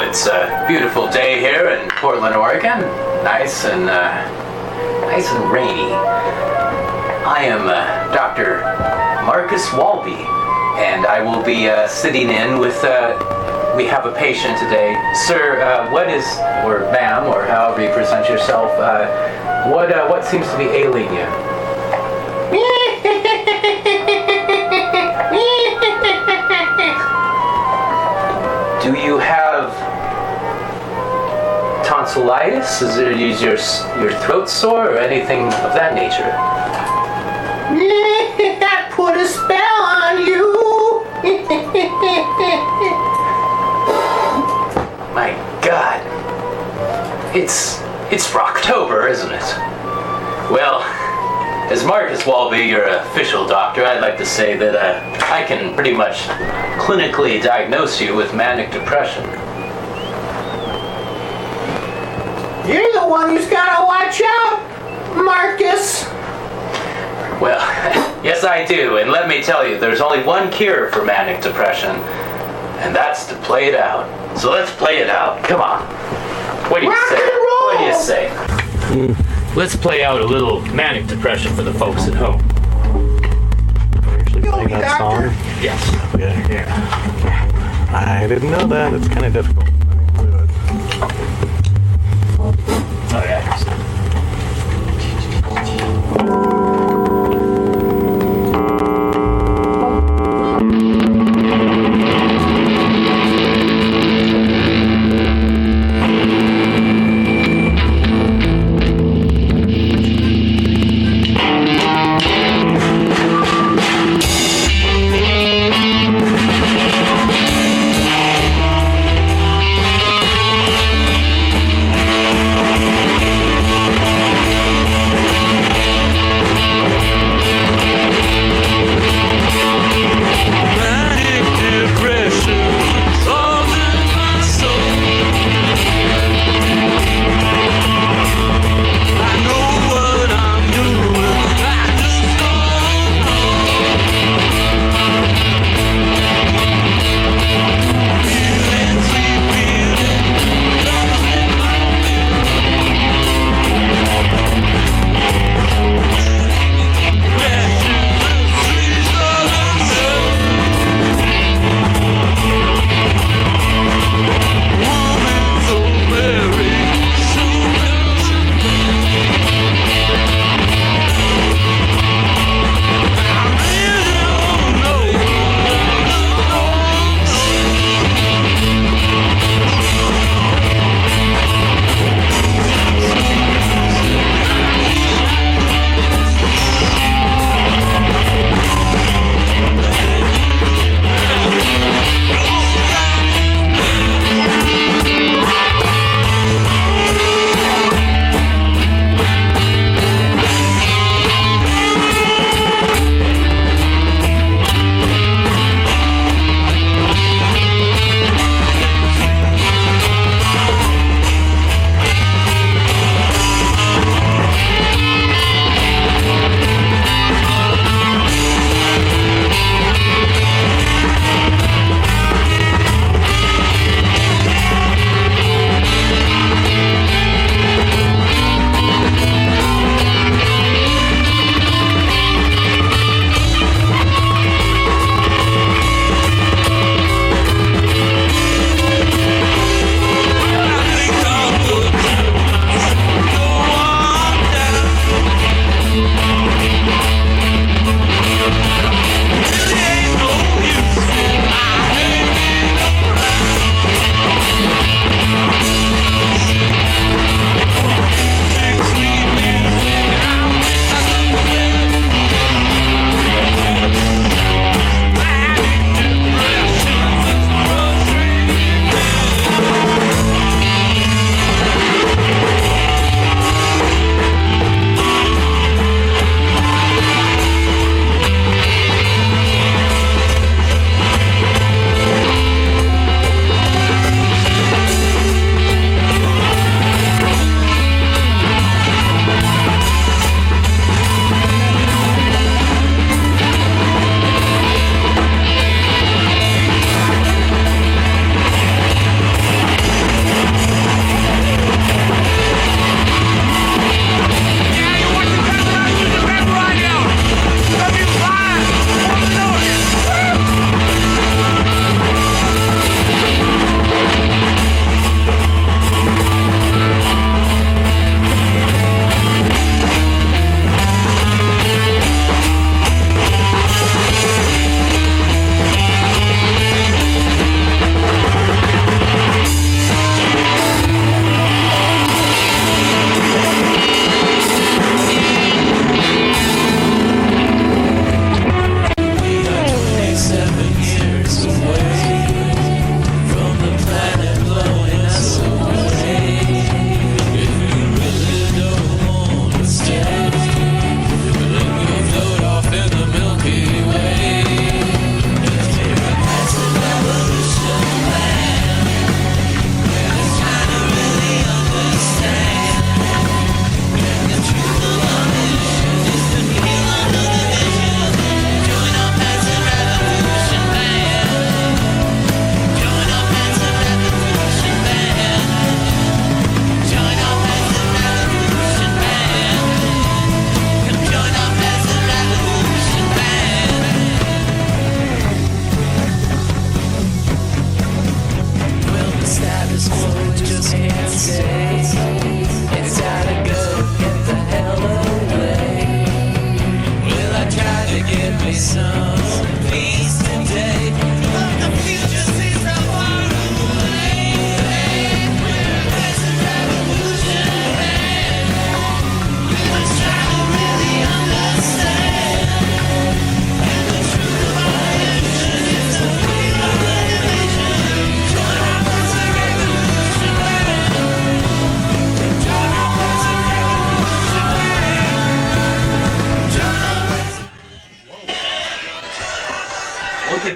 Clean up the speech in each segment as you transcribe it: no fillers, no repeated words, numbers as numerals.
it's a beautiful day here in Portland, Oregon. Nice and rainy. I am Dr. Marcus Walby, and I will be sitting in with, we have a patient today. Sir, what is, or ma'am, or however you present yourself, what seems to be ailing you? Do you have tonsillitis? Is your throat sore or anything of that nature? I put a spell on you. My God. It's ROCKTOBER, isn't it? Well, as Marcus Walby, your official doctor, I'd like to say that I can pretty much clinically diagnose you with Manic Depression. You're the one who's gotta watch out, Marcus. Well, yes I do, and let me tell you, there's only one cure for Manic Depression, and that's to play it out. So let's play it out. Come on. What do you Rock say? and roll. What do you say? Let's play out a little Manic Depression for the folks at home. Actually You'll playing be that song? doctor. Yes. Okay. Yeah. I didn't know that. It's kind of difficult. Oh, yeah.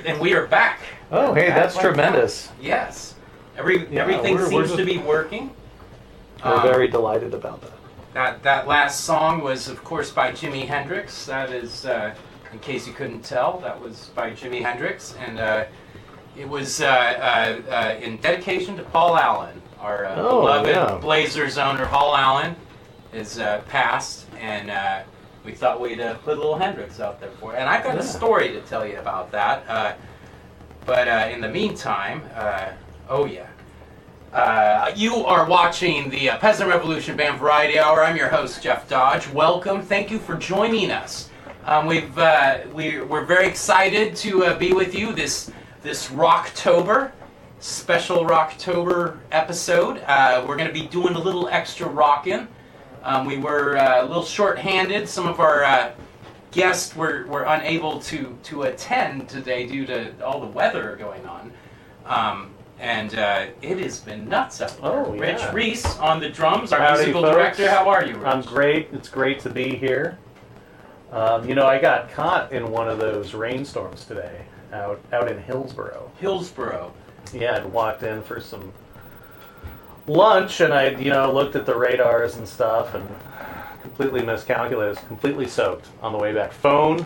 And we are back. Oh, hey, that's tremendous. Yes. Everything seems to be working. We're very delighted about that. That last song was, of course, by Jimi Hendrix. That is, in case you couldn't tell, that was by Jimi Hendrix. And it was in dedication to Paul Allen, our beloved Blazers owner. Paul Allen is passed, and we thought we'd put a little Hendrix out there for you. And I've got a story to tell you about that. But in the meantime, you are watching the Peasant Revolution Band Variety Hour. I'm your host, Jeff Dodge. Welcome. Thank you for joining us. We're very excited to be with you this ROCKTOBER, special ROCKTOBER episode. We're going to be doing a little extra rockin'. We were a little short-handed. Some of our guests were unable to attend today due to all the weather going on. And it has been nuts out there. Oh, yeah. Rich Reese on the drums, our Howdy, musical folks. director. How are you, Rich? I'm great. It's great to be here. I got caught in one of those rainstorms today out in Hillsboro. Hillsboro. Yeah, I'd walked in for some lunch, and I looked at the radars and stuff, and completely miscalculated. I was completely soaked on the way back.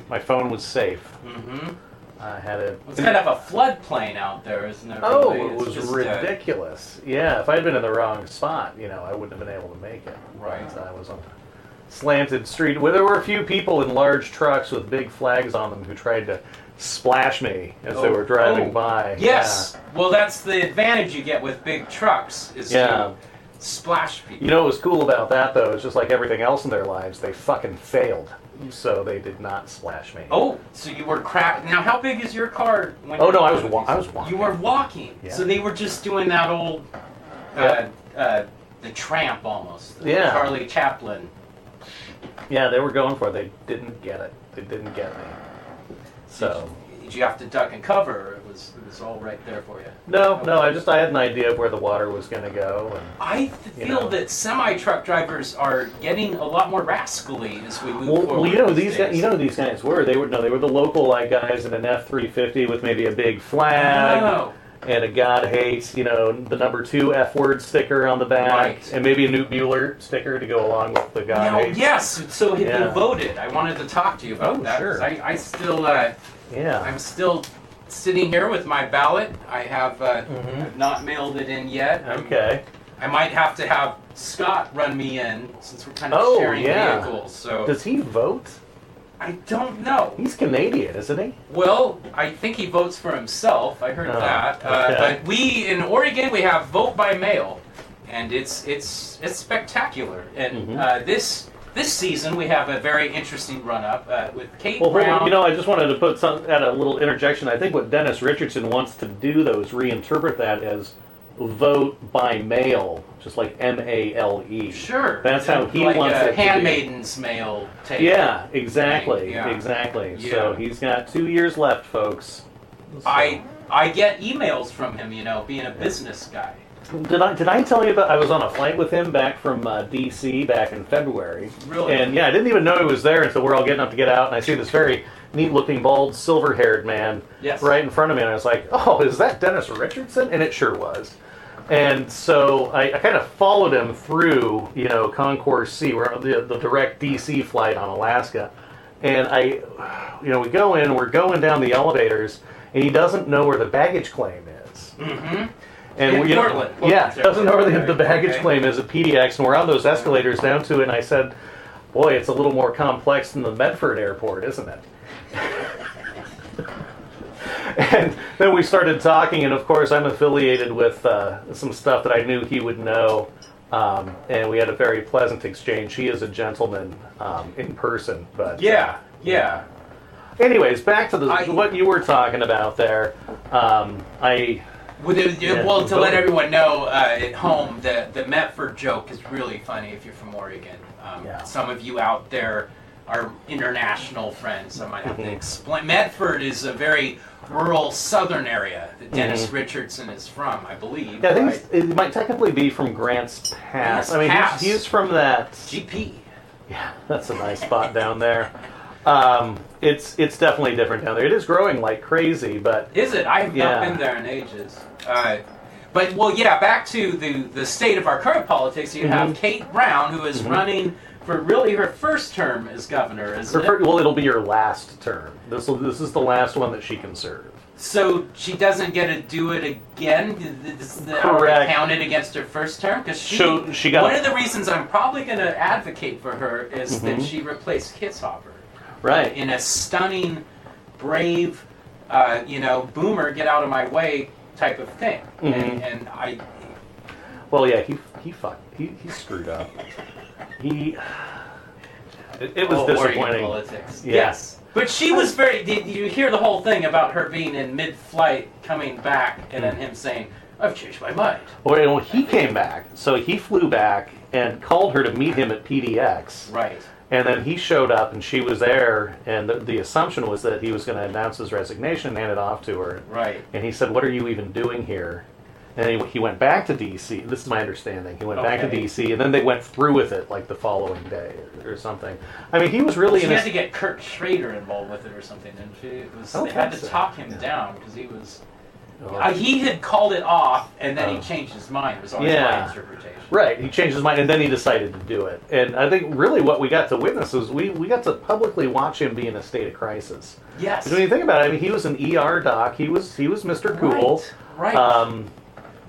My phone was safe. Mm-hmm. I had it. It's kind of a floodplain out there, isn't it? Oh, really? it It's was just, ridiculous. Yeah, if I'd been in the wrong spot, I wouldn't have been able to make it. Right. I was on a slanted street. Well, there were a few people in large trucks with big flags on them who tried to splash me as they were driving by. Yes. Yeah. Well, that's the advantage you get with big trucks is to splash people. What was cool about that, though, is just like everything else in their lives, they fucking failed. So they did not splash me. Oh, so you were Now, how big is your car? I was walking. You were walking. Yeah. So they were just doing that old, the tramp almost. Yeah. Charlie Chaplin. Yeah, they were going for it. They didn't get it. They didn't get me. So. Did you have to duck and cover, or it was all right there for you? No. I had an idea of where the water was going to go. And, I feel that semi-truck drivers are getting a lot more rascally as we move forward. Well, these guys. Who these guys were? They were the local guys in an F-350 with maybe a big flag and a God hates the number 2 F word sticker on the back, and maybe a Newt Bueller sticker to go along with the God hates. Yes. So it been voted. I wanted to talk to you about that. Sure. I still. I'm still sitting here with my ballot. I have not mailed it in yet. Okay. I might have to have Scott run me in since we're kind of sharing vehicles. So does he vote? I don't know. He's Canadian, isn't he? Well, I think he votes for himself. I heard that. Okay. But we in Oregon we have vote by mail, and it's spectacular. And this season we have a very interesting run-up with Kate Brown. I just wanted to add a little interjection. I think what Dennis Richardson wants to do, though, is reinterpret that as vote by mail, just like M-A-L-E. Sure. That's how he wants it to be. Handmaiden's mail tape. Yeah, exactly. Yeah. Exactly. Yeah. So he's got 2 years left, folks. So. I get emails from him, being a business guy. Did I tell you about? I was on a flight with him back from D.C. back in February. Really? And I didn't even know he was there until we're all getting up to get out, and I see this very neat-looking, bald, silver-haired man right in front of me, and I was like, "Oh, is that Dennis Richardson?" And it sure was. And so I kind of followed him through, Concourse C, where the direct D.C. flight on Alaska, and we go in, we're going down the elevators, and he doesn't know where the baggage claim is. Mm-hmm. And Portland. doesn't know where the baggage claim is at PDX, and we're on those escalators down to it, and I said, boy, it's a little more complex than the Medford airport, isn't it? And then we started talking, and of course I'm affiliated with some stuff that I knew he would know, and we had a very pleasant exchange. He is a gentleman in person, but... Yeah. Anyways, back to what you were talking about there. Well, to let everyone know at home, the Medford joke is really funny if you're from Oregon. Some of you out there are international friends. I might have to explain. Medford is a very rural southern area that Dennis Richardson is from, I believe. Yeah, I think it might technically be from Grants Pass. I mean, he's from that... GP. Yeah, that's a nice spot down there. It's definitely different down there. It is growing like crazy, but... Is it? I have not been there in ages. Back to the state of our current politics. You have Kate Brown, who is running for really her first term as governor, isn't it? Well, it'll be her last term. This is the last one that she can serve. So she doesn't get to do it again? Correct. Counted against her first term? Because she got one of the reasons I'm probably going to advocate for her is that she replaced Kitzhaber. Right. In a stunning, brave, boomer, get out of my way type of thing. And I... Well, yeah, he screwed up. It was disappointing. Politics. Yeah. Yes. But she was did you hear the whole thing about her being in mid-flight, coming back, and then him saying, I've changed my mind. Well, he came back, so he flew back and called her to meet him at PDX. Right. And then he showed up, and she was there, and the assumption was that he was going to announce his resignation and hand it off to her. Right. And he said, what are you even doing here? And he went back to D.C. This is my understanding. He went back to D.C., and then they went through with it like the following day or something. I mean, he was really... She had to get Kurt Schrader involved with it or something, didn't she? They had to talk him down because he was... he had called it off, and then he changed his mind. It was always my interpretation. Right, he changed his mind, and then he decided to do it. And I think really what we got to witness was we got to publicly watch him be in a state of crisis. Yes. When you think about it, I mean, he was an ER doc. He was Mr. Cool. Right.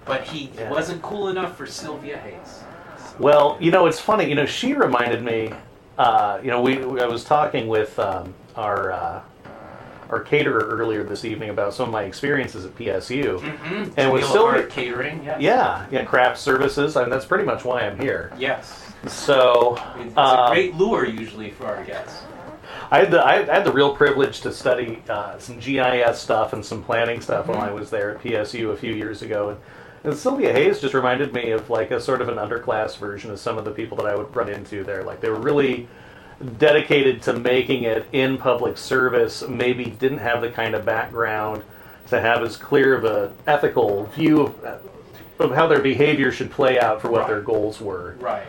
But he wasn't cool enough for Sylvia Hayes. Well, it's funny. You reminded me. I was talking with our caterer earlier this evening about some of my experiences at PSU, and with Sylvia catering. Yes. Yeah, craft services. I mean, that's pretty much why I'm here. Yes. So it's a great lure usually for our guests. I had the real privilege to study some GIS stuff and some planning stuff when I was there at PSU a few years ago. And Sylvia Hayes just reminded me of like a sort of an underclass version of some of the people that I would run into there. Like they were really dedicated to making it in public service, maybe didn't have the kind of background to have as clear of an ethical view of how their behavior should play out for what their goals were. Right.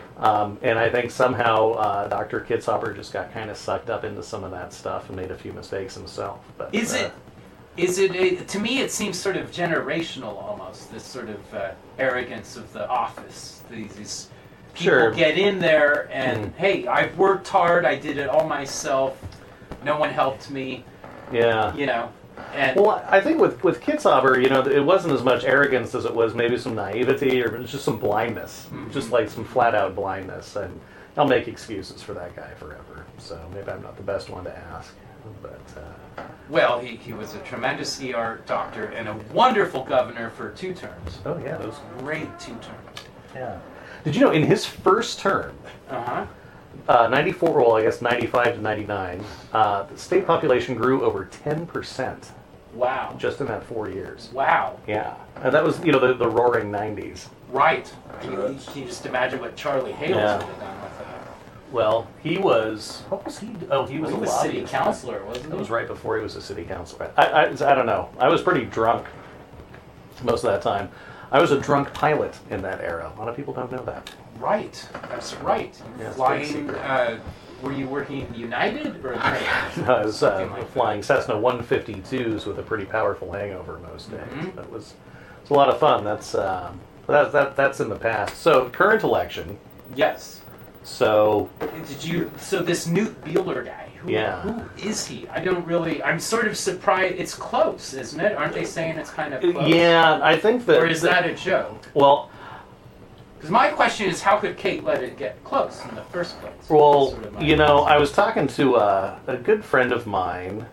And I think somehow Dr. Kitzhaber just got kind of sucked up into some of that stuff and made a few mistakes himself. But to me it seems sort of generational almost, this sort of arrogance of the office. These people get in there and, hey, I've worked hard, I did it all myself, no one helped me. Yeah. And well, I think with Kitzhaber, it wasn't as much arrogance as it was maybe some naivety or just some blindness, just like some flat-out blindness. And I'll make excuses for that guy forever, so maybe I'm not the best one to ask. But well, he was a tremendous ER doctor and a wonderful governor for 2 terms. Oh yeah, those great 2 terms. Yeah. Did you know in his first term, 94, well, I guess 95 to 99, the state population grew over 10%. Wow. Just in that 4 years. Wow. Yeah. And that was, the roaring 90s. Right. Can you just imagine what Charlie Hales would have done with that? Well, he was... What was he? Oh, he was a city councilor, wasn't he? It was right before he was a city councilor. I don't know. I was pretty drunk most of that time. I was a drunk pilot in that era. A lot of people don't know that. Right. That's right. Yeah, flying... were you working United or No, I was flying Cessna 152s with a pretty powerful hangover most days. It's a lot of fun. That's in the past. So current election. Yes. So So this Newt Bueller guy. Who is he? I'm sort of surprised. It's close, isn't it? Aren't they saying it's kind of close? Yeah, I think that. Or is that a joke? Well. Because my question is, how could Kate let it get close in the first place? Well, I was talking to a good friend of mine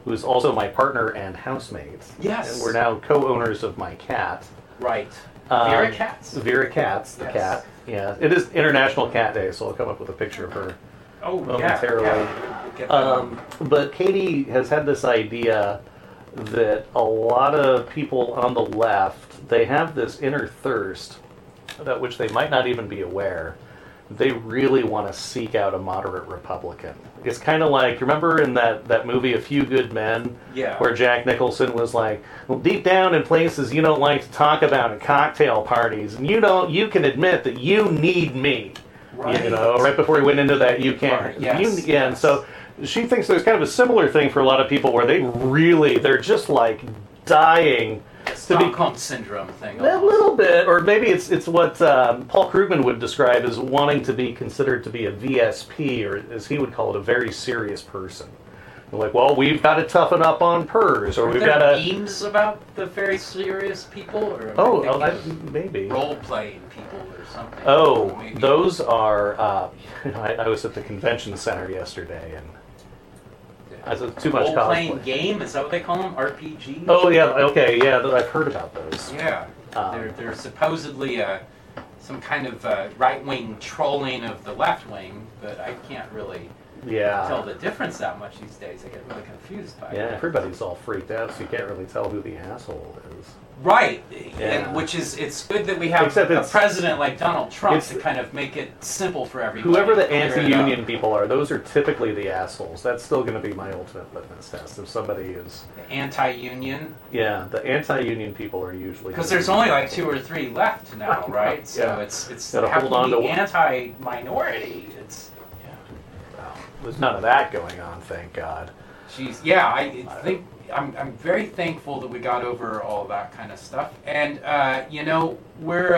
who's also my partner and housemate. Yes. And we're now co-owners of my cat. Right. Vera Katz? Vera Katz, the cat. Yeah. It is International Cat Day, so I'll come up with a picture of her momentarily. get that. But Katie has had this idea that a lot of people on the left, they have this inner thirst, about which they might not even be aware. They really want to seek out a moderate Republican. It's kind of like, remember in that movie, A Few Good Men? Yeah. Where Jack Nicholson was like, well, deep down in places you don't like to talk about at cocktail parties, and you can admit that you need me. Right. You know, right before he went into that, you can't. Right. Yes. Yeah, and so she thinks there's kind of a similar thing for a lot of people where they're just like dying. Stockholm syndrome thing. A little bit, or maybe it's what Paul Krugman would describe as wanting to be considered to be a VSP, or as he would call it, a very serious person. Like, well, we've got to toughen up on PERS, or we've got to... memes about the very serious people, or maybe role-playing people or something. Oh, maybe. Those are... I was at the convention center yesterday, and I said too much role-playing cosplay. game? Is that what they call them? RPGs? Oh, yeah, okay, yeah, I've heard about those. Yeah. They're supposedly some kind of right-wing trolling of the left wing, but I can't really tell the difference that much these days. I get really confused by it. Yeah, everybody's all freaked out, so you can't really tell who the asshole is. Right, Yeah. and it's good that we have a president like Donald Trump to kind of make it simple for everybody. Whoever the anti-union people are, those are typically the assholes. That's still going to be my ultimate litmus test. If somebody is... Anti-union? Yeah, the anti-union people are usually... Because there's only like 2 or 3 left now, right? So it's gotta hold on to anti-minority. Well, there's none of that going on, thank God. I think... I'm very thankful that we got over all that kind of stuff, and we're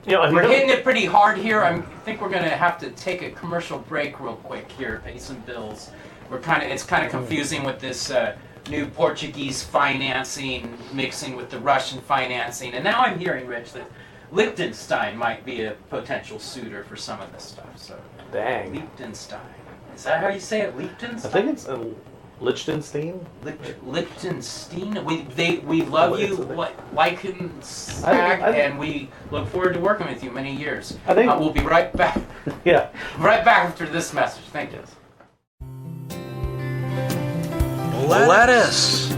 hitting it pretty hard here. I think we're going to have to take a commercial break real quick here, pay some bills. It's kind of confusing with this new Portuguese financing mixing with the Russian financing, and now I'm hearing, Rich, that Liechtenstein might be a potential suitor for some of this stuff. So, dang, Liechtenstein. Is that how you say it, Liechtenstein? I think it's Liechtenstein? Liechtenstein? We love you, like and stack, and we look forward to working with you many years. I think we'll be right back. Yeah. Right back after this message. Thank you. Lettuce.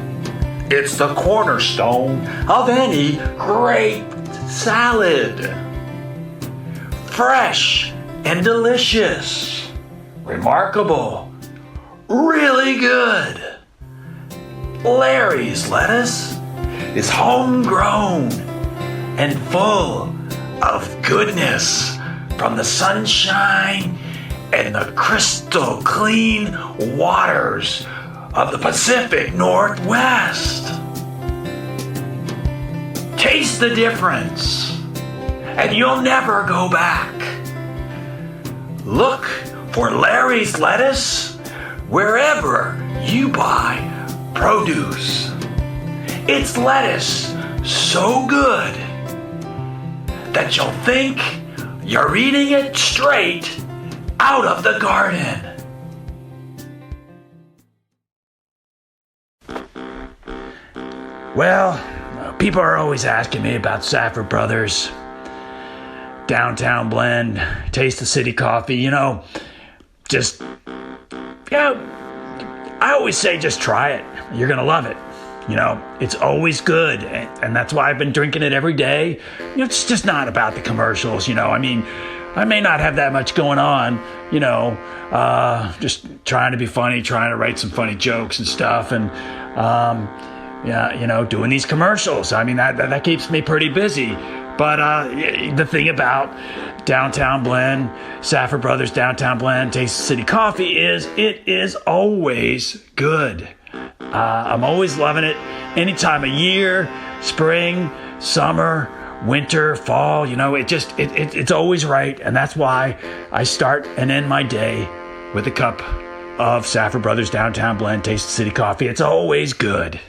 It's the cornerstone of any great salad. Fresh and delicious. Remarkable. Really good. Larry's lettuce is homegrown and full of goodness from the sunshine and the crystal clean waters of the Pacific Northwest. Taste the difference, and you'll never go back. Look for Larry's lettuce wherever you buy produce. It's lettuce so good that you'll think you're eating it straight out of the garden. Well, people are always asking me about Safford Brothers, Downtown Blend, Taste the City Coffee, I always say just try it. You're going to love it. It's always good, and that's why I've been drinking it every day. It's just not about the commercials, I may not have that much going on, just trying to be funny, trying to write some funny jokes and stuff, and doing these commercials. That keeps me pretty busy. But the thing about Downtown Blend, Safford Brothers Downtown Blend, Taste the City Coffee is it is always good. I'm always loving it. Any time of year, spring, summer, winter, fall, it's always right. And that's why I start and end my day with a cup of Safford Brothers Downtown Blend, Taste the City Coffee. It's always good.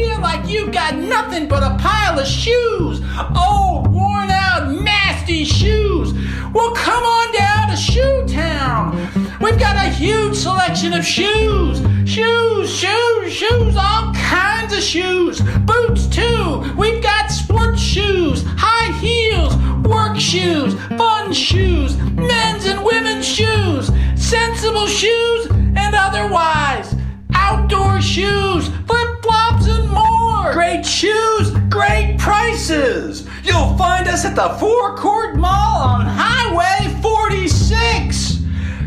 here like you've got nothing but a pile of shoes. Old, worn out, nasty shoes. Well, come on down to Shoe Town. We've got a huge selection of shoes. Shoes, all kinds of shoes. Boots too. We've got sports shoes, high heels, work shoes, fun shoes, men's and women's shoes, sensible shoes and otherwise, outdoor shoes, flip-flops and more. Great shoes, great prices. You'll find us at the Forecourt Mall on Highway 46.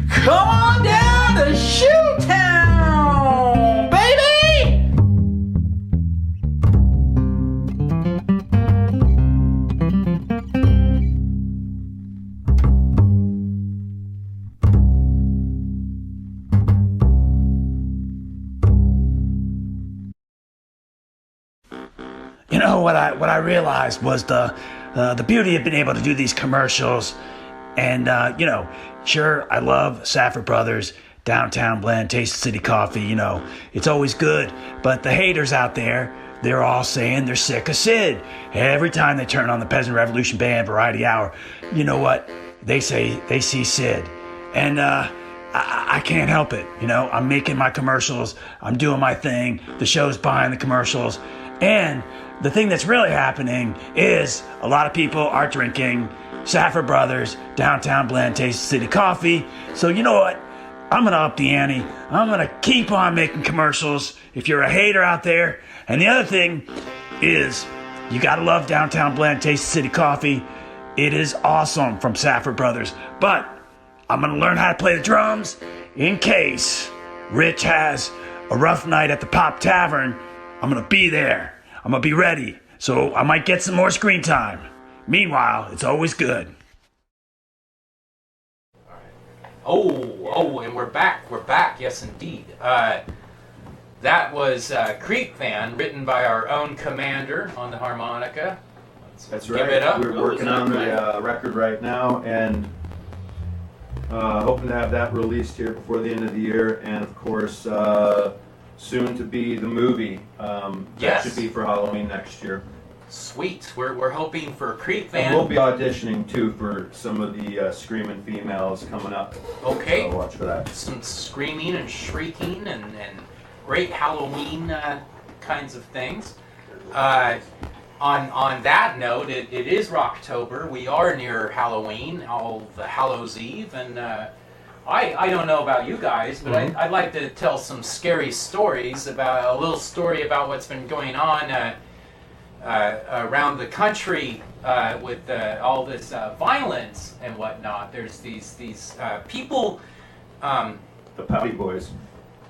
Come on down to Shoe Town, baby! You know what I realized was the beauty of being able to do these commercials, and sure, I love Safford Brothers, Downtown Blend, Taste of City Coffee. It's always good, but the haters out there, they're all saying they're sick of Sid. Every time they turn on the Peasant Revolution Band Variety Hour, you know what? They say they see Sid, and I can't help it. I'm making my commercials, I'm doing my thing. The show's buying the commercials, and the thing that's really happening is a lot of people are drinking Safford Brothers, Downtown Blend, Taste of City Coffee. So you know what? I'm going to up the ante. I'm going to keep on making commercials if you're a hater out there. And the other thing is, you got to love Downtown Blend, Taste of City Coffee. It is awesome from Safford Brothers. But I'm going to learn how to play the drums in case Rich has a rough night at the Pop Tavern. I'm going to be there. I'm going to be ready. So I might get some more screen time. Meanwhile, it's always good. Oh, and we're back, yes indeed. That was Creek Van, written by our own Commander on the harmonica. That's Give right. it up. We're working on the record right now, and hoping to have that released here before the end of the year, and of course, soon to be the movie. That Yes. should be for Halloween next year. Sweet. We're hoping for Creek And Van. we'll be auditioning too for some of the screaming females coming up. Okay. So watch for that. Some screaming and shrieking and great Halloween kinds of things. On that note, it is Rocktober. We are near Halloween, all the Hallows Eve, and I don't know about you guys, but I'd like to tell some scary stories about a little story about what's been going on around the country with all this violence and whatnot. There's these people. The Pouty Boys.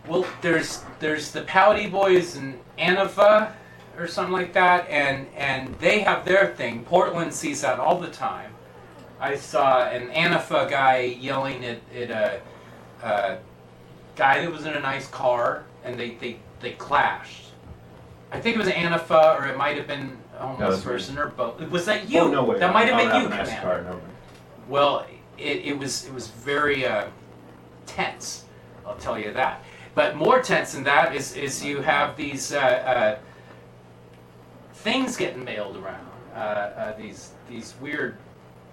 Well, there's the Pouty Boys and Antifa or something like that, and they have their thing. Portland sees that all the time. I saw an Antifa guy yelling at a guy that was in a nice car, and they clashed. I think it was Antifa, or it might have been a homeless person, or both. Was that you? Oh, no way. That might have been I you, don't have a nice Commander. car, no way. Well, it was very tense. I'll tell you that. But more tense than that is you have these things getting mailed around. These weird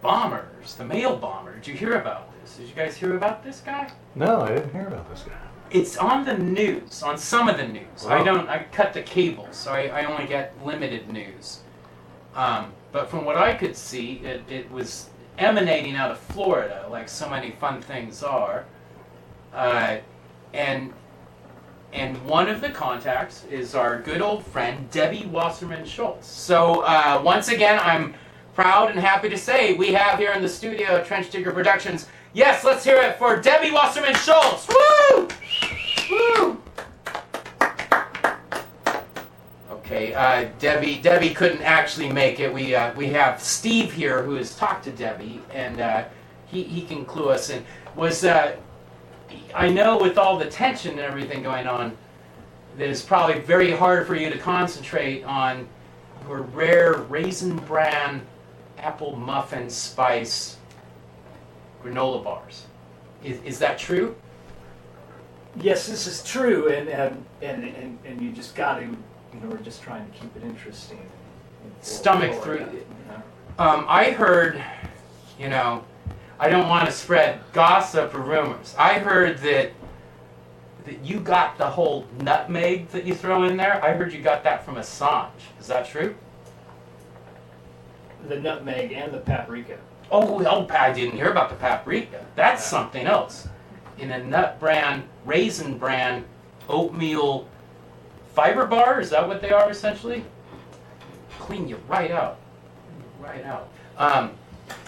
bombers, the mail bomber. Did you hear about this? Did you guys hear about this guy? No, I didn't hear about this guy. It's on the news, on some of the news. Wow. I cut the cable, so I only get limited news. But from what I could see, it was emanating out of Florida, like so many fun things are. And one of the contacts is our good old friend, Debbie Wasserman Schultz. So once again, I'm proud and happy to say we have here in the studio at Trench Digger Productions. Yes, let's hear it for Debbie Wasserman Schultz. Woo! Woo! Okay, Debbie couldn't actually make it. We have Steve here who has talked to Debbie, and he can clue us in. I know with all the tension and everything going on, that it's probably very hard for you to concentrate on your rare Raisin Bran apple muffin spice granola bars. Is that true? Yes, this is true, and you just got to we're just trying to keep it interesting. Stomach through. I heard, I don't want to spread gossip or rumors. I heard that you got the whole nutmeg that you throw in there. I heard you got that from Assange. Is that true? The nutmeg and the paprika. Oh, I didn't hear about the paprika. That's something else. In a nut bran, raisin bran, oatmeal fiber bar, is that what they are essentially? Clean you right out. Right out.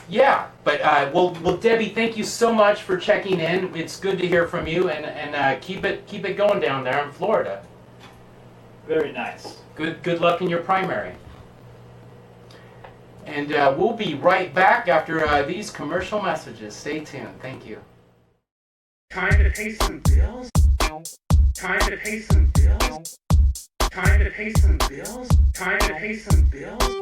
Yeah, but well, Debbie, thank you so much for checking in. It's good to hear from you, and keep it going down there in Florida. Very nice. Good luck in your primary. And we'll be right back after these commercial messages. Stay tuned. Thank you. Time to pay some bills. Time to pay some bills. Time to pay some bills. Time to pay some bills.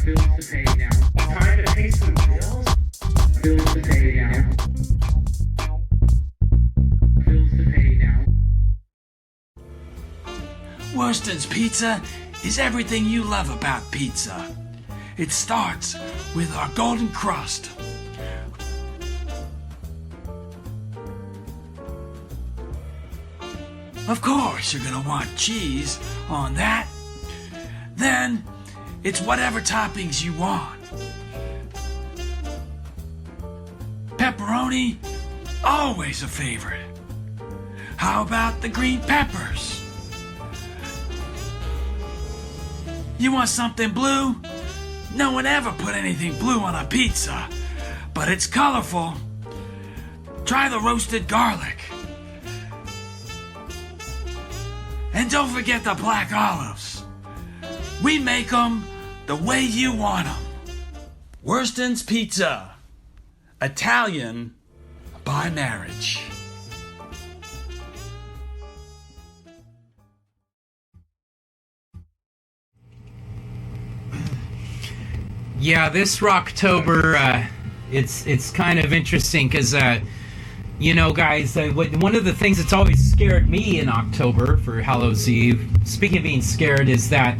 Bills to pay now. Time to pay some bills. Bills to pay now. Bills to pay now. Worston's Pizza is everything you love about pizza. It starts with our golden crust. Of course, you're gonna want cheese on that. Then, it's whatever toppings you want. Pepperoni, always a favorite. How about the green peppers? You want something blue? No one ever put anything blue on a pizza, but it's colorful. Try the roasted garlic. And don't forget the black olives. We make them the way you want them. Worston's Pizza. Italian by marriage. Yeah, this Rocktober, it's kind of interesting because, guys, one of the things that's always scared me in October for Hallows Eve, speaking of being scared, is that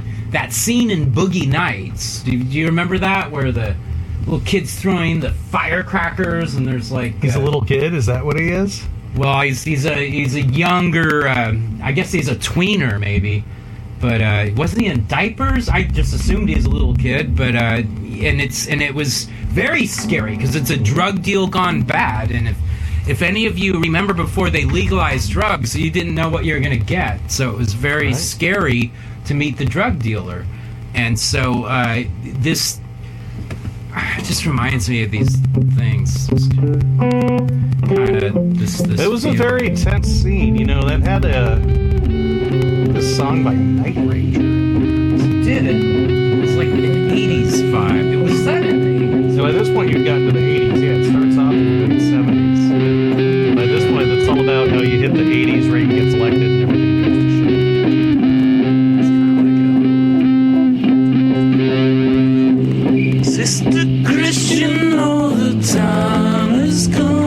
scene in Boogie Nights. Do you remember that, where the little kid's throwing the firecrackers and there's like... He's a little kid? Is that what he is? Well, he's a younger, I guess he's a tweener maybe. But wasn't he in diapers? I just assumed he was a little kid. But and it was very scary because it's a drug deal gone bad. And if any of you remember before they legalized drugs, you didn't know what you were going to get. So it was very scary to meet the drug dealer. And so this just reminds me of these things. Kind of this. It was a very tense scene. That had this song by Night Ranger. Did it? It's like an 80s vibe. It was set in the 80s. So at this point you've gotten to the 80s. Yeah, it starts off in the late 70s. By this point it's all about how you hit the 80s, Reagan gets elected, and everything goes to shit. That's kind of like Sister Christian, all the time has come.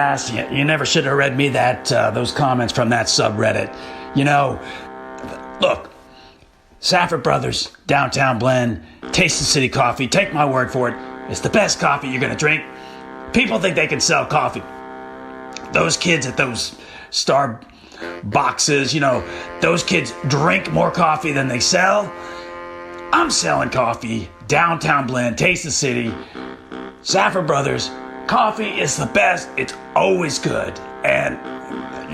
ass. You never should have read me those comments from that subreddit. You know, look, Safford Brothers, Downtown Blend, Taste the City Coffee, take my word for it, it's the best coffee you're going to drink. People think they can sell coffee. Those kids at those Starbucks, you know, those kids drink more coffee than they sell. I'm selling coffee, Downtown Blend, Taste the City, Safford Brothers. Coffee is the best. It's always good. And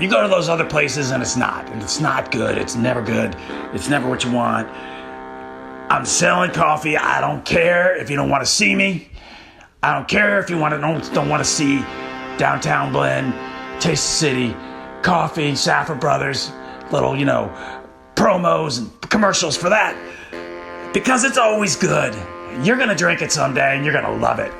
you go to those other places and it's not. And it's not good. It's never good. It's never what you want. I'm selling coffee. I don't care if you don't want to see me. I don't care if you don't want to see Downtown Blend, Taste the City, Coffee, Safford Brothers, little, you know, promos and commercials for that. Because it's always good. You're going to drink it someday and you're going to love it.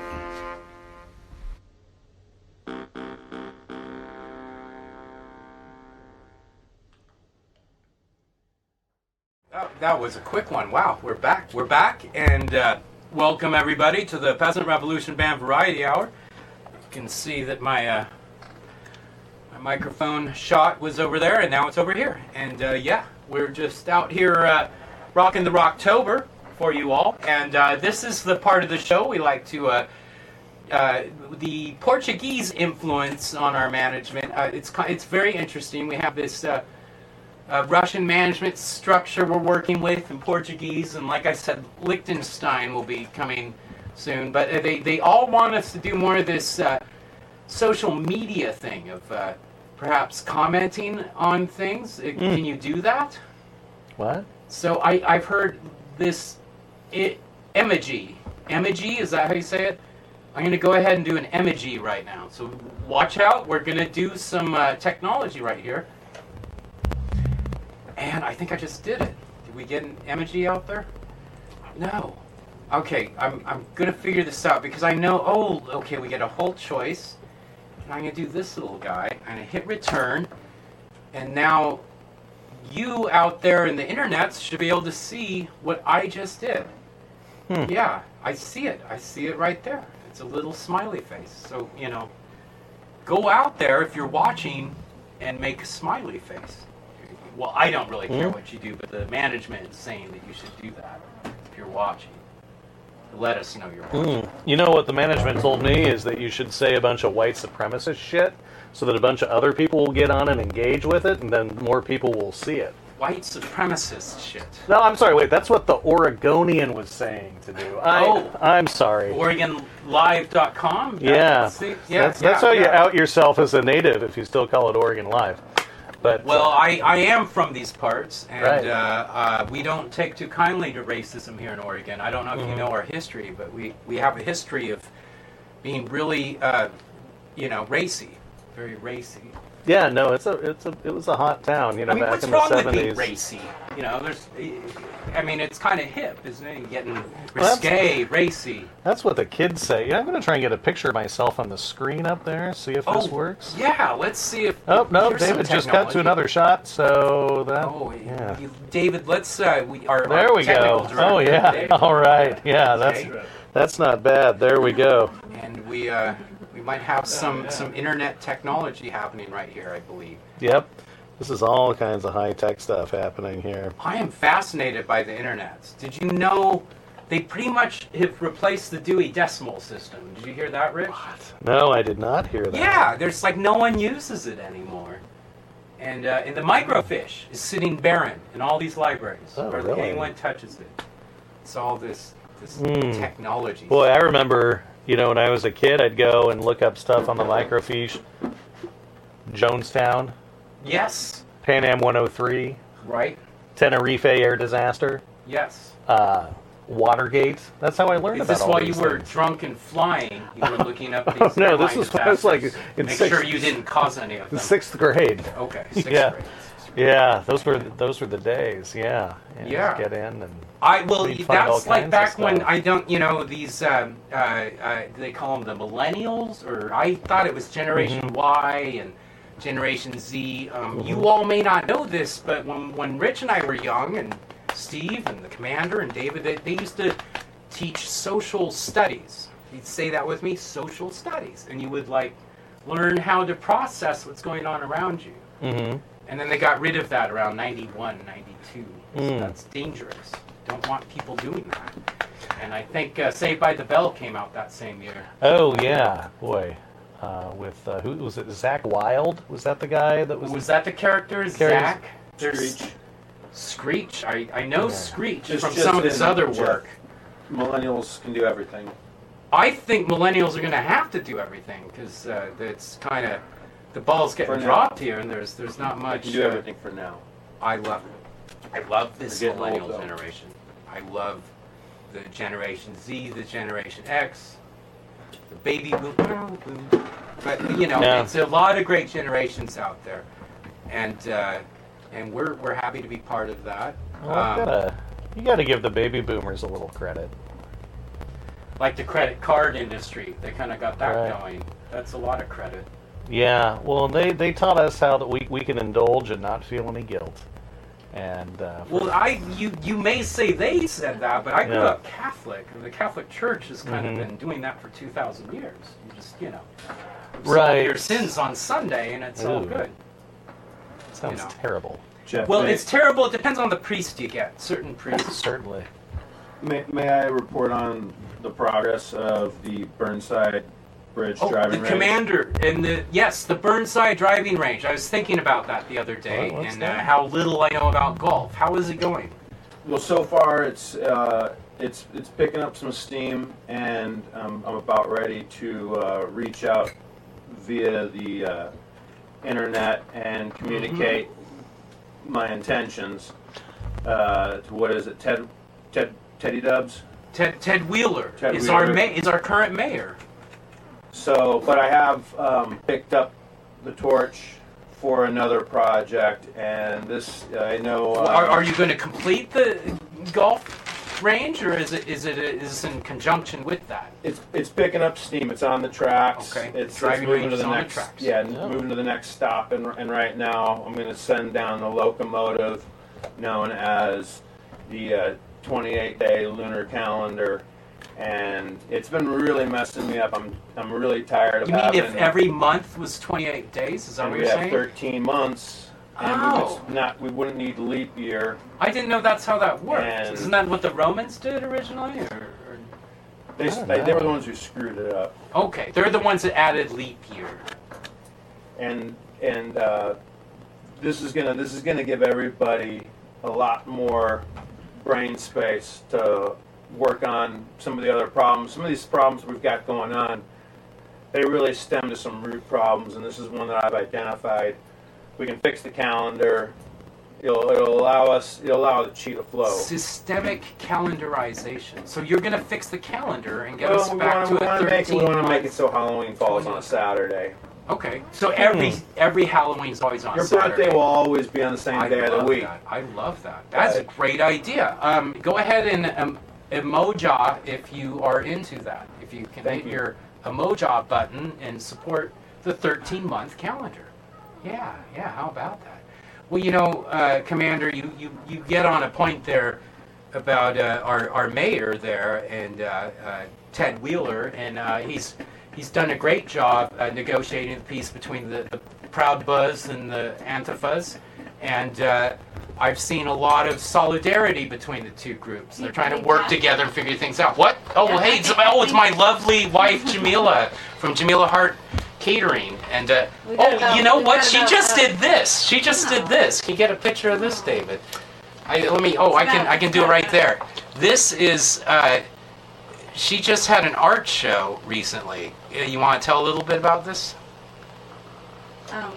That was a quick one. Wow, we're back, and welcome everybody to the Peasant Revolution Band Variety Hour. You can see that my microphone shot was over there, and now it's over here. And yeah, we're just out here rocking the Rocktober for you all. And this is the part of the show we like to the Portuguese influence on our management. It's very interesting. We have this Russian management structure we're working with in Portuguese, and like I said, Liechtenstein will be coming soon. But they all want us to do more of this social media thing of perhaps commenting on things. Can you do that? What? So I've heard this emoji. Emoji, is that how you say it? I'm going to go ahead and do an emoji right now. So watch out. We're going to do some technology right here. And I think I just did it. Did we get an emoji out there? No. Okay, I'm going to figure this out because I know, okay, we get a whole choice. And I'm going to do this little guy. I'm going to hit return. And now you out there in the internet should be able to see what I just did. Yeah, I see it. I see it right there. It's a little smiley face. So, you know, go out there if you're watching and make a smiley face. Well, I don't really care what you do, but the management is saying that you should do that if you're watching. Let us know you're watching. You know what the management told me is that you should say a bunch of white supremacist shit so that a bunch of other people will get on and engage with it, and then more people will see it. White supremacist shit. No, I'm sorry, wait, that's what the Oregonian was saying to do. I'm sorry. OregonLive.com? Yeah. That's how you out yourself as a native if you still call it Oregon Live. But, well, I am from these parts, and we don't take too kindly to racism here in Oregon. I don't know if you know our history, but we have a history of being really, racy, very racy. Yeah, no, it was a hot town, you know, back in the 70s. What's wrong with being racy? You know, it's kind of hip, isn't it? Getting risque, racy. That's what the kids say. Yeah, I'm going to try and get a picture of myself on the screen up there, see if this works. Yeah, let's see if... Oh, no, David just cut to another shot, so that... Oh, yeah. There we go. Oh, yeah. David. All right. Yeah, that's not bad. There we go. And we might have some internet technology happening right here, I believe. Yep. This is all kinds of high-tech stuff happening here. I am fascinated by the internet. Did you know they pretty much have replaced the Dewey Decimal System? Did you hear that, Rich? What? No, I did not hear that. Yeah, there's no one uses it anymore. And the microfiche is sitting barren in all these libraries. Hardly anyone touches it. It's all this technology. Boy, I remember, when I was a kid, I'd go and look up stuff on the microfiche. Jonestown. Yes. Pan Am 103. Right. Tenerife air disaster. Yes. Watergate. That's how I learned about all these things. Is this while you were drunk and flying? You were looking up these no, this was like in Make sure you didn't cause any of them. 6th grade. Okay, 6th grade. Yeah, those were the days. Yeah. And yeah. Get in and. That's like back when these they call them the millennials, or I thought it was Generation Y and Generation Z. You all may not know this, but when Rich and I were young, and Steve and the Commander and David, they used to teach social studies. You'd say that with me, social studies, and you would learn how to process what's going on around you. Mm-hmm. And then they got rid of that around 91, 92. So that's dangerous. Don't want people doing that. And I think Saved by the Bell came out that same year. Oh, yeah. Boy. With, who was it? Zach Wilde? Was that the guy that was... Was that the character? Zach? Screech. I know Screech from some of his other work. Millennials can do everything. I think millennials are going to have to do everything because it's kind of the ball's getting dropped here, and there's not much. You do everything for now. I love this They're getting millennial old, though. generation. I love the Generation Z, the Generation X, the baby boom. But you know, it's a lot of great generations out there, and we're happy to be part of that. Well, you gotta give the baby boomers a little credit. Like the credit card industry, they kind of got that going. That's a lot of credit. Yeah, well, they taught us how that we can indulge and not feel any guilt. And well, you may say they said that, but I grew up Catholic, and the Catholic Church has kind of been doing that for 2,000 years. You just solve your sins on Sunday, and it's all good. Sounds terrible. Jeff, well, it's terrible. It depends on the priest you get. Certain priests. Certainly. May I report on the progress of the Burnside Bridge driving range? The Commander and the Burnside driving range. I was thinking about that the other day, and how little I know about golf. How is it going? Well, so far it's picking up some steam, and I'm about ready to reach out via the internet and communicate my intentions to what is it, Teddy Dubs? Ted Wheeler is Wheeler. our current mayor. So, but I have picked up the torch for another project, and this I know. Are you going to complete the golf range, or is this in conjunction with that? It's picking up steam. It's on the tracks. Okay. It's Driving moving range to the is on the next. tracks. Moving to the next stop, and right now I'm going to send down the locomotive known as the 28-day lunar calendar, and it's been really messing me up. I'm really tired of having. You mean if every month was 28 days? Is that what you're saying? We have 13 months, and we wouldn't need leap year. I didn't know that's how that worked. And isn't that what the Romans did originally? They were the ones who screwed it up. Okay, they're the ones that added leap year. And this is gonna give everybody a lot more brain space to work on some of the other problems. Some of these problems we've got going on, they really stem to some root problems, and this is one that I've identified. We can fix the calendar. It'll allow the chi to flow. Systemic calendarization. So you're going to fix the calendar and get us back to a 13. We want to make it so Halloween falls on a Saturday. Okay, so every Halloween is always on Saturday. Your birthday will always be on the same day of the week. I love that. That's a great idea. Go ahead and emoja if you are into that. If you can hit your emoja button and support the 13-month calendar. Yeah, how about that? Well, Commander, you get on a point there about our mayor there and Ted Wheeler, and he's done a great job negotiating the peace between the Proud Buzz and the Antifas, and I've seen a lot of solidarity between the two groups. They're trying to work together and figure things out. What? Oh, hey, it's my lovely wife Jamila from Jamila Hart Catering, and you know what? She just did this. Can you get a picture of this, David? I can do it right there. This is. She just had an art show recently. You want to tell a little bit about this? I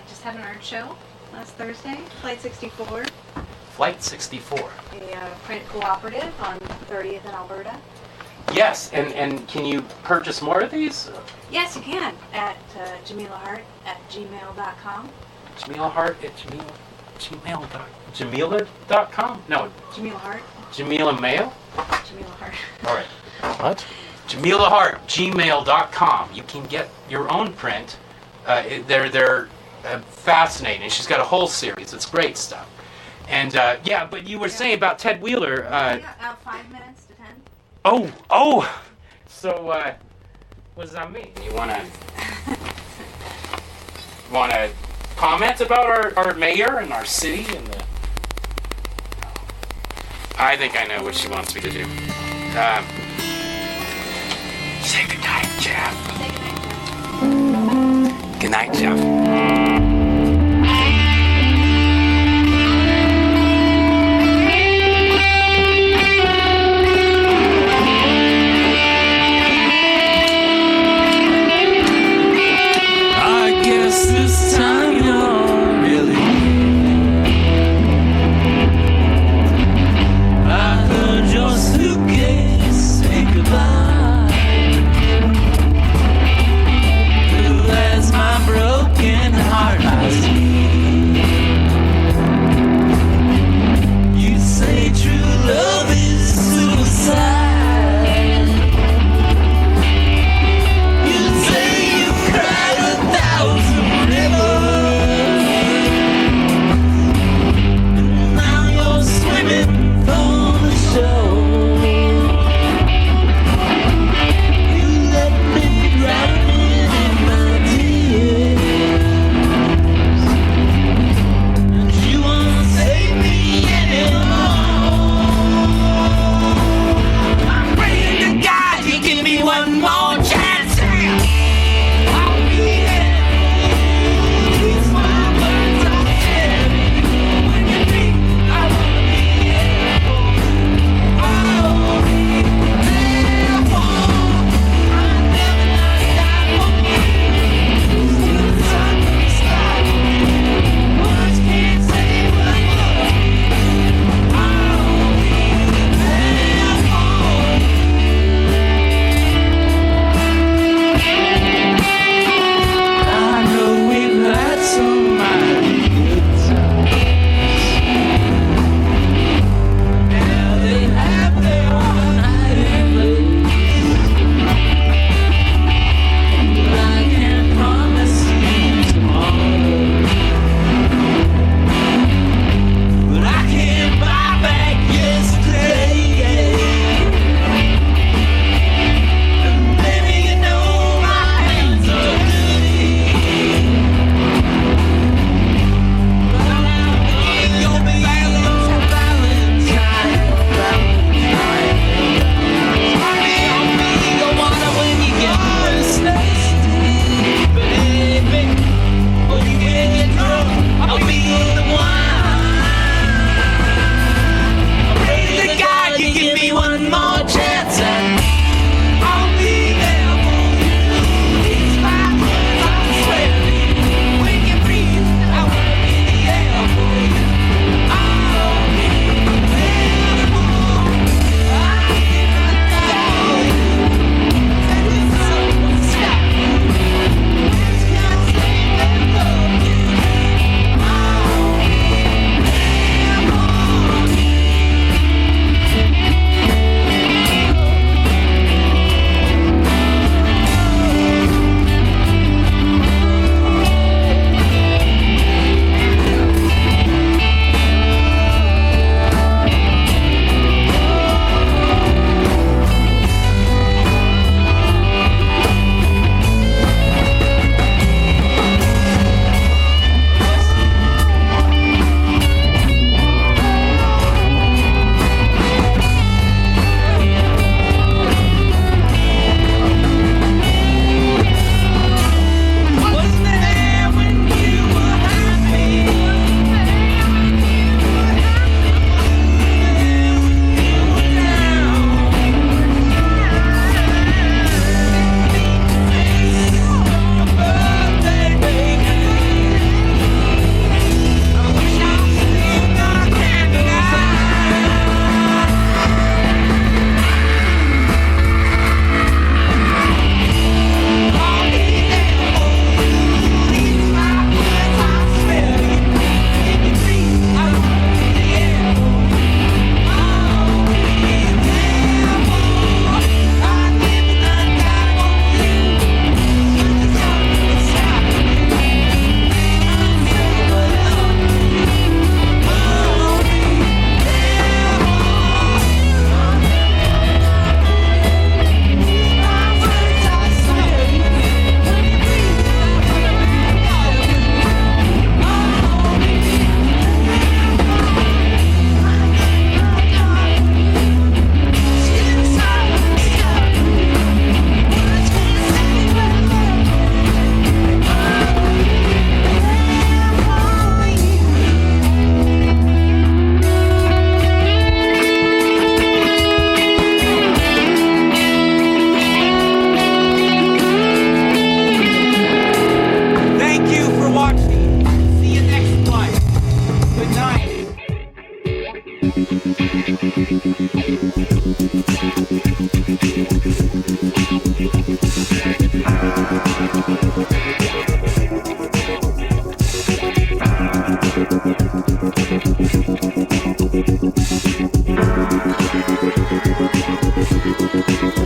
just had an art show last Thursday, Flight 64. Flight 64. A print cooperative on 30th in Alberta. Yes, and can you purchase more of these? Yes, you can at jamilahart@gmail.com. Jamila.com? No. Jamila Hart. Jamila Mail? Jamila Hart. All right. What? Jamila Hart, gmail.com. You can get your own print. They're fascinating. She's got a whole series. It's great stuff. And but you were saying about Ted Wheeler. 5 minutes to 10. Oh. So, What does that mean? You wanna comment about our mayor and our city and the... I think I know what she wants me to do. Say goodnight, Jeff. Good night, Jeff. This time you're really I heard your suitcase say goodbye. Blue as my broken heart I see. You say true love is suicide. You say you cried 1,000 rivers.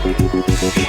He